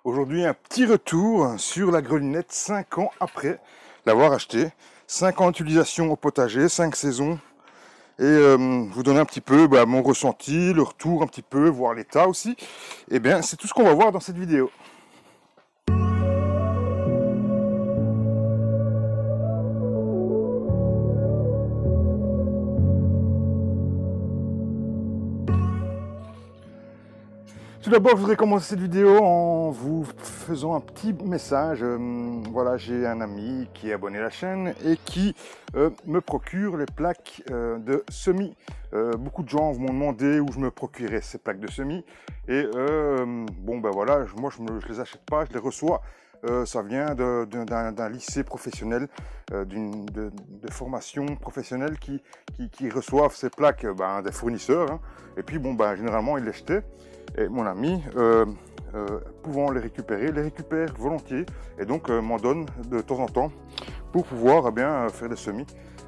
Aujourd'hui, un petit retour sur la grelinette 5 ans après l'avoir acheté. 5 ans d'utilisation au potager, 5 saisons. Et vous donner un petit peu mon ressenti, le retour un petit peu, voir l'état aussi. Et bien, c'est tout ce qu'on va voir dans cette vidéo. Tout d'abord, je voudrais commencer cette vidéo en vous faisant un petit message. Voilà, j'ai un ami qui est abonné à la chaîne et qui me procure les plaques de semis. Beaucoup de gens m'ont demandé où je me procurais ces plaques de semis. Et bon, ben voilà, moi je les achète pas, je les reçois. Ça vient d'un lycée professionnel, de formation professionnelle qui reçoivent ces plaques des fournisseurs. Hein. Et puis, bon, généralement, ils les jetaient. Et mon ami, pouvant les récupère volontiers et donc m'en donne de temps en temps pour pouvoir faire des semis.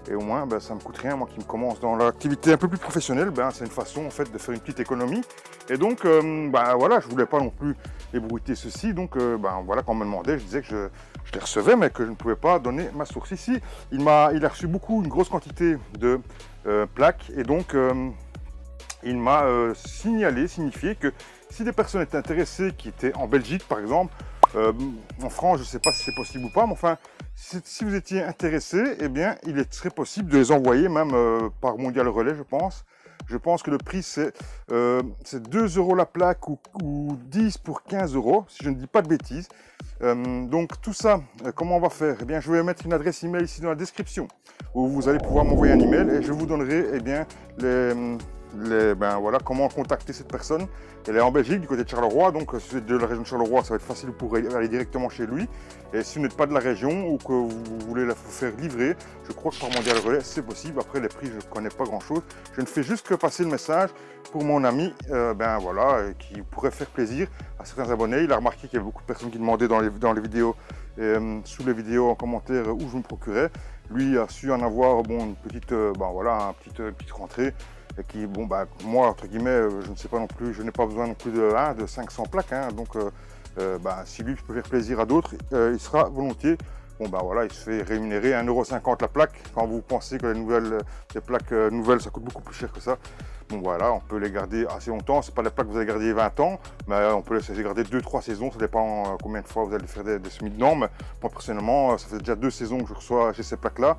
Et au moins, ça me coûte rien. Moi qui me commence dans l'activité un peu plus professionnelle, c'est une façon en fait de faire une petite économie. Et donc, voilà, je voulais pas non plus ébruiter ceci. Donc, voilà, quand on me demandait, je disais que je les recevais, mais que je ne pouvais pas donner ma source. Ici, il a reçu une grosse quantité de plaques et donc il m'a signifié que si des personnes étaient intéressées, qui étaient en Belgique par exemple, en France, je ne sais pas si c'est possible ou pas, mais enfin, si vous étiez intéressé, eh bien, il serait possible de les envoyer même par Mondial Relais, je pense. Je pense que le prix, c'est 2 € la plaque ou 10 pour 15 €, si je ne dis pas de bêtises. Donc tout ça, comment on va faire? Eh bien, je vais mettre une adresse email ici dans la description, où vous allez pouvoir m'envoyer un email et je vous donnerai voilà, comment contacter cette personne. Elle est en Belgique, du côté de Charleroi, donc si vous êtes de la région de Charleroi, ça va être facile pour aller directement chez lui. Et si vous n'êtes pas de la région ou que vous voulez la faire livrer, je crois que par Mondial Relais, c'est possible. Après, les prix, je ne connais pas grand-chose. Je ne fais juste que passer le message pour mon ami, voilà, qui pourrait faire plaisir à certains abonnés. Il a remarqué qu'il y avait beaucoup de personnes qui demandaient dans les vidéos, sous les vidéos en commentaire où je me procurais. Lui a su en avoir une petite, voilà, une petite rentrée. Et qui, moi, entre guillemets, je ne sais pas non plus, je n'ai pas besoin non plus de 500 plaques. Hein, donc, si lui peut faire plaisir à d'autres, il sera volontiers. Bon, voilà, il se fait rémunérer 1,50 € la plaque. Quand vous pensez que les plaques nouvelles, ça coûte beaucoup plus cher que ça. Bon, voilà, on peut les garder assez longtemps. C'est pas des plaques que vous allez garder 20 ans, mais on peut les garder 2-3 saisons. Ça dépend combien de fois vous allez faire des semis dedans. Mais moi, personnellement, ça fait déjà 2 saisons que j'ai ces plaques-là.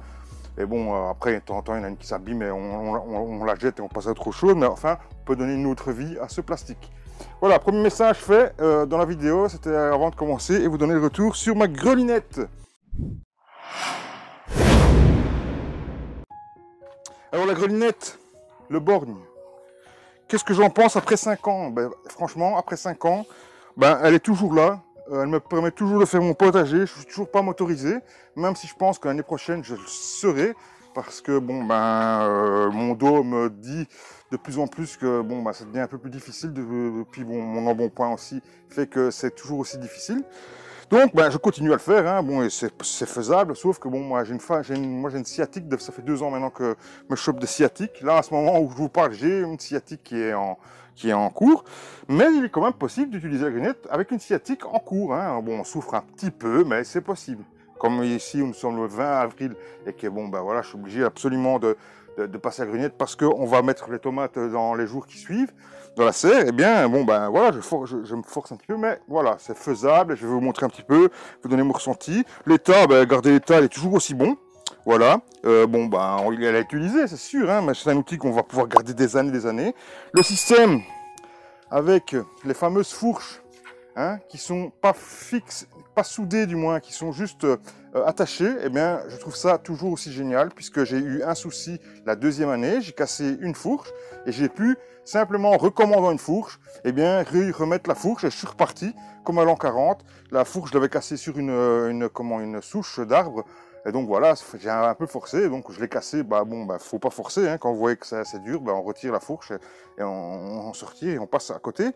Et bon, après, de temps en temps, il y en a une qui s'abîme et on la jette et on passe à autre chose. Mais enfin, on peut donner une autre vie à ce plastique. Voilà, premier message fait dans la vidéo. C'était avant de commencer et vous donner le retour sur ma grelinette. Alors, la grelinette, le borgne. Qu'est-ce que j'en pense après 5 ans? Franchement, après 5 ans, elle est toujours là. Elle me permet toujours de faire mon potager. Je ne suis toujours pas motorisé, même si je pense que l'année prochaine, je le serai. Parce que mon dos me dit de plus en plus que ça devient un peu plus difficile. Puis mon embonpoint aussi fait que c'est toujours aussi difficile. Donc je continue à le faire, hein. Bon, et c'est faisable, sauf que moi j'ai une sciatique, ça fait 2 ans maintenant que je me chope de sciatique. Là, à ce moment où je vous parle, j'ai une sciatique qui est en cours, mais il est quand même possible d'utiliser la grelinette avec une sciatique en cours. Hein. Bon, on souffre un petit peu, mais c'est possible. Comme ici, nous sommes le 20 avril et que voilà, je suis obligé absolument de passer la grelinette parce qu'on va mettre les tomates dans les jours qui suivent dans la serre. Eh bien, voilà, je me force un petit peu, mais voilà, c'est faisable. Je vais vous montrer un petit peu, vous donner mon ressenti. L'état, garder l'état, il est toujours aussi bon. Voilà, il est à utiliser, c'est sûr, hein, mais c'est un outil qu'on va pouvoir garder des années et des années. Le système avec les fameuses fourches, hein, qui sont pas fixes, pas soudées du moins, qui sont juste attachées, eh bien, je trouve ça toujours aussi génial, puisque j'ai eu un souci la 2e année, j'ai cassé une fourche, et j'ai pu, simplement en recommandant une fourche, eh bien, remettre la fourche, et je suis reparti, comme à l'an 40, la fourche, je l'avais cassée sur une souche d'arbre, et donc voilà, j'ai un peu forcé, donc je l'ai cassé, faut pas forcer, hein, quand vous voyez que c'est dur, on retire la fourche, et on sortit, et on passe à côté.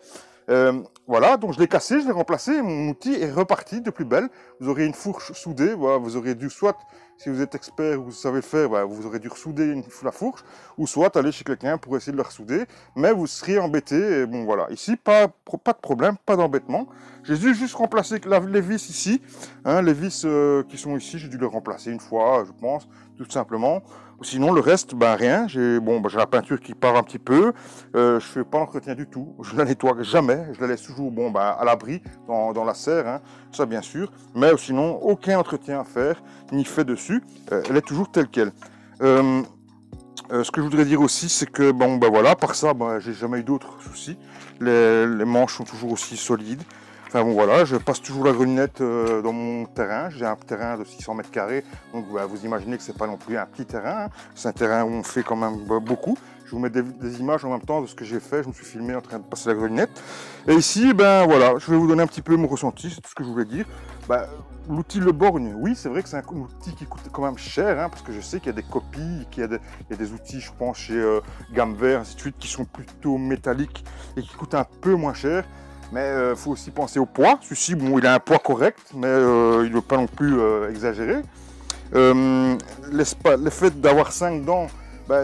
Voilà, donc je l'ai cassé, je l'ai remplacé, mon outil est reparti de plus belle. Vous aurez une fourche soudée, voilà, vous aurez dû soit, si vous êtes expert ou vous savez le faire, voilà, vous aurez dû ressouder la fourche, ou soit aller chez quelqu'un pour essayer de la ressouder, mais vous seriez embêté, et bon voilà. Ici, pas de problème, pas d'embêtement. J'ai dû juste remplacer les vis ici, hein, les vis qui sont ici, j'ai dû les remplacer une fois, je pense, tout simplement. Sinon, le reste, ben rien. J'ai la peinture qui part un petit peu. Je fais pas l'entretien du tout. Je la nettoie jamais. Je la laisse toujours à l'abri dans la serre, hein, ça bien sûr. Mais sinon, aucun entretien à faire ni fait dessus. Elle est toujours telle quelle. Ce que je voudrais dire aussi, c'est que voilà, par ça, j'ai jamais eu d'autres soucis. Les manches sont toujours aussi solides. Enfin bon voilà, je passe toujours la grelinette dans mon terrain. J'ai un terrain de 600 mètres carrés, donc vous imaginez que c'est pas non plus un petit terrain, hein. C'est un terrain où on fait quand même beaucoup. Je vous mets des images en même temps de ce que j'ai fait. Je me suis filmé en train de passer la grelinette. Et ici, voilà, je vais vous donner un petit peu mon ressenti, c'est tout ce que je voulais dire. L'outil Le Borgne, oui, c'est vrai que c'est un outil qui coûte quand même cher, hein, parce que je sais qu'il y a des copies, qu'il y a des outils, je pense, chez Gamme Vert, ainsi de suite, qui sont plutôt métalliques et qui coûtent un peu moins cher. Mais il faut aussi penser au poids. Celui-ci, il a un poids correct, mais il ne veut pas non plus exagérer. Le fait d'avoir 5 dents,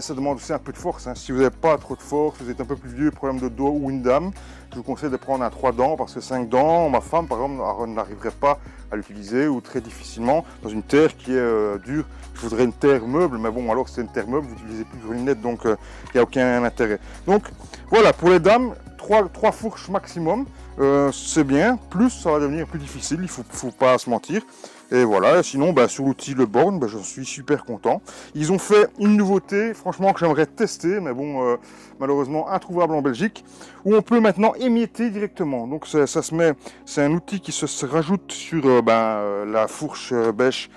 ça demande aussi un peu de force, hein. Si vous n'avez pas trop de force, vous êtes un peu plus vieux, problème de dos ou une dame, je vous conseille de prendre un 3 dents, parce que 5 dents, ma femme par exemple n'arriverait pas à l'utiliser, ou très difficilement dans une terre qui est dure. Je voudrais une terre meuble, mais bon, alors c'est une terre meuble, vous n'utilisez plus de grelinette, donc il n'y a aucun intérêt. Donc voilà, pour les dames, 3 fourches maximum, c'est bien. Plus ça va devenir plus difficile, il faut pas se mentir. Et voilà, sinon sur l'outil Le Borgne, je suis super content. Ils ont fait une nouveauté, franchement, que j'aimerais tester, mais bon, malheureusement introuvable en Belgique, où on peut maintenant émietter directement. Donc c'est un outil qui se rajoute sur la fourche bêche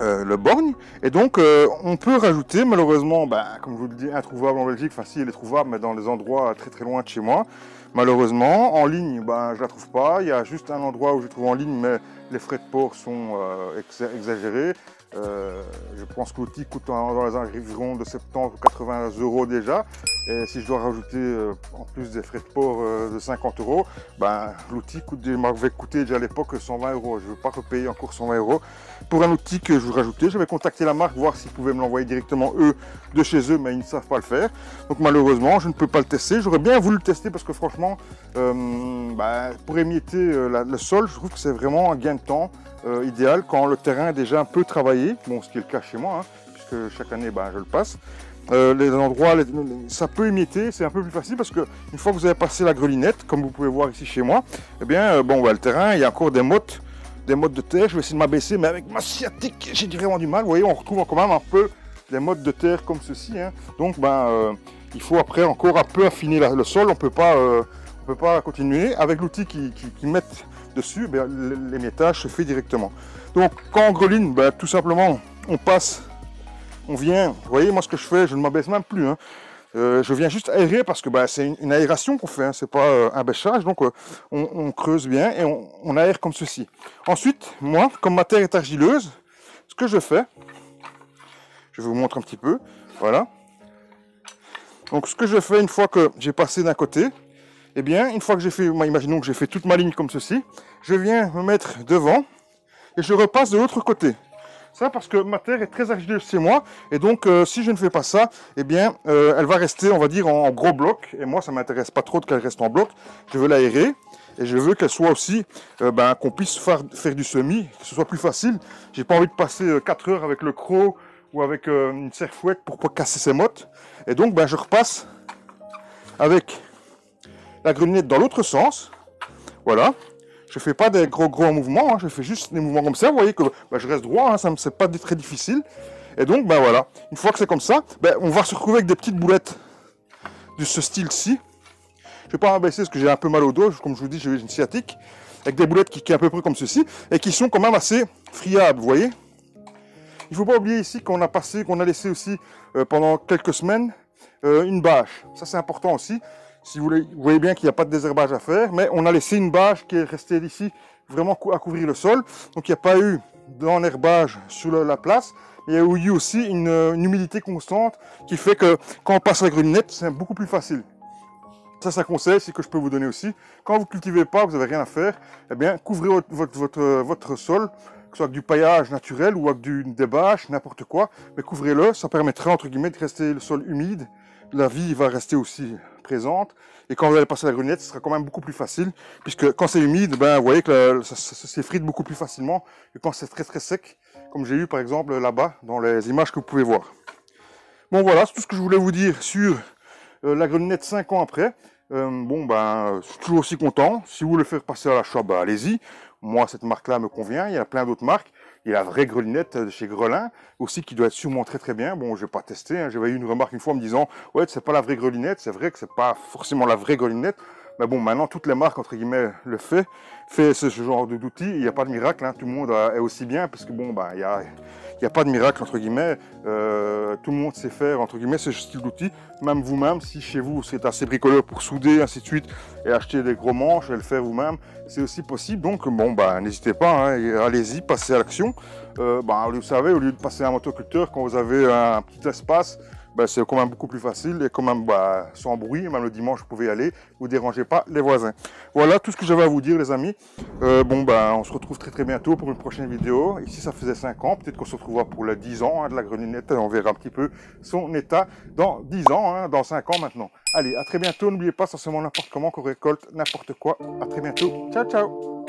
Le Borgne, et donc on peut rajouter, malheureusement, comme je vous le dis, introuvable en Belgique. Enfin si, elle est trouvable, mais dans des endroits très très loin de chez moi, malheureusement. En ligne, je la trouve pas. Il y a juste un endroit où je trouve en ligne, mais les frais de port sont exagérés. Je pense que l'outil coûte dans les environs de 70 ou 80 € déjà, et si je dois rajouter en plus des frais de port de 50 €, l'outil m'avait coûté déjà à l'époque 120 €. Je ne veux pas repayer encore 120 € pour un outil que je veux rajouter. J'avais contacté la marque, voir s'ils pouvaient me l'envoyer directement eux de chez eux, mais ils ne savent pas le faire. Donc malheureusement, je ne peux pas le tester. J'aurais bien voulu le tester parce que franchement, pour émietter le sol, je trouve que c'est vraiment un gain de temps idéal quand le terrain est déjà un peu travaillé. Bon, ce qui est le cas chez moi, hein, puisque chaque année, je le passe. Les endroits, ça peut émietter, c'est un peu plus facile parce que une fois que vous avez passé la grelinette, comme vous pouvez voir ici chez moi, eh bien, le terrain, il y a encore des mottes de terre. Je vais essayer de m'abaisser, mais avec ma sciatique, j'ai vraiment du mal. Vous voyez, on retrouve quand même un peu des mottes de terre comme ceci, hein. Donc, il faut après encore un peu affiner le sol. On peut pas continuer avec l'outil qui met dessus. L'émiettage se fait directement. Donc, quand on greline, tout simplement, on vient. Vous voyez, moi, ce que je fais, je ne m'abaisse même plus, hein. Je viens juste aérer parce que c'est une aération qu'on fait, hein, c'est pas un bêchage. Donc on creuse bien et on aère comme ceci. Ensuite, moi, comme ma terre est argileuse, ce que je fais, je vous montre un petit peu, voilà. Donc ce que je fais une fois que j'ai passé d'un côté, eh bien, une fois que j'ai fait, imaginons que j'ai fait toute ma ligne comme ceci, je viens me mettre devant et je repasse de l'autre côté. Ça parce que ma terre est très argileuse chez moi, et donc si je ne fais pas ça, eh bien elle va rester, on va dire, en gros bloc, et moi ça m'intéresse pas trop qu'elle reste en bloc. Je veux l'aérer et je veux qu'elle soit aussi, qu'on puisse faire du semis, que ce soit plus facile. J'ai pas envie de passer 4 heures avec le croc ou avec une serre-fouette pour pas casser ses mottes, et donc je repasse avec la grelinette dans l'autre sens, voilà. Je ne fais pas des gros mouvements, hein, je fais juste des mouvements comme ça. Vous voyez que je reste droit, hein, ça c'est pas très difficile. Et donc, voilà, une fois que c'est comme ça, on va se retrouver avec des petites boulettes de ce style-ci. Je ne vais pas m'abaisser parce que j'ai un peu mal au dos, comme je vous dis, j'ai une sciatique. Avec des boulettes qui est à peu près comme ceci, et qui sont quand même assez friables, vous voyez. Il ne faut pas oublier ici qu'on a laissé aussi pendant quelques semaines une bâche. Ça c'est important aussi. Si vous voyez bien qu'il n'y a pas de désherbage à faire, mais on a laissé une bâche qui est restée ici vraiment à couvrir le sol. Donc il n'y a pas eu d'enherbage sur la place. Il y a eu aussi une humidité constante qui fait que quand on passe la grelinette, c'est beaucoup plus facile. Ça, c'est un conseil que je peux vous donner aussi. Quand vous ne cultivez pas, vous n'avez rien à faire, eh bien, couvrez votre sol, que ce soit avec du paillage naturel ou avec des bâches, n'importe quoi, mais couvrez-le, ça permettra, entre guillemets, de rester le sol humide. La vie va rester aussi présente. Et quand vous allez passer la grenouillette, ce sera quand même beaucoup plus facile, puisque quand c'est humide, ben, vous voyez que ça s'effrite beaucoup plus facilement que quand c'est très sec, comme j'ai eu par exemple là-bas, dans les images que vous pouvez voir. Bon voilà, c'est tout ce que je voulais vous dire sur la grenouillette 5 ans après. Bon ben, je suis toujours aussi content. Si vous voulez faire passer à l'achat, ben, allez-y. Moi, cette marque-là me convient. Il y a plein d'autres marques. Il y a la vraie grelinette de chez Grelin aussi qui doit être sûrement très bien. Bon, je n'ai pas testé. Hein. J'avais eu une remarque une fois en me disant « Ouais, c'est pas la vraie grelinette. » C'est vrai que c'est pas forcément la vraie grelinette. Mais bon, maintenant, toutes les marques, entre guillemets, le fait ce genre d'outils. Il n'y a pas de miracle. Hein. Tout le monde est aussi bien parce que bon, ben, il n'y a pas de miracle, entre guillemets. Tout le monde sait faire, entre guillemets, ce style d'outil. Même vous-même, si chez vous, c'est assez bricoleur pour souder, ainsi de suite, et acheter des gros manches et le faire vous-même, c'est aussi possible. Donc, bon, bah, n'hésitez pas, hein, allez-y, passez à l'action. Vous savez, au lieu de passer à un motoculteur, quand vous avez un petit espace, c'est quand même beaucoup plus facile et quand même sans bruit. Même le dimanche, vous pouvez y aller, vous ne dérangez pas les voisins. Voilà tout ce que j'avais à vous dire, les amis. On se retrouve très bientôt pour une prochaine vidéo. Ici, ça faisait 5 ans. Peut-être qu'on se retrouvera pour les 10 ans de la grenouillette. On verra un petit peu son état dans 10 ans, hein, dans 5 ans maintenant. Allez, à très bientôt. N'oubliez pas, c'est seulement n'importe comment qu'on récolte n'importe quoi. À très bientôt. Ciao, ciao.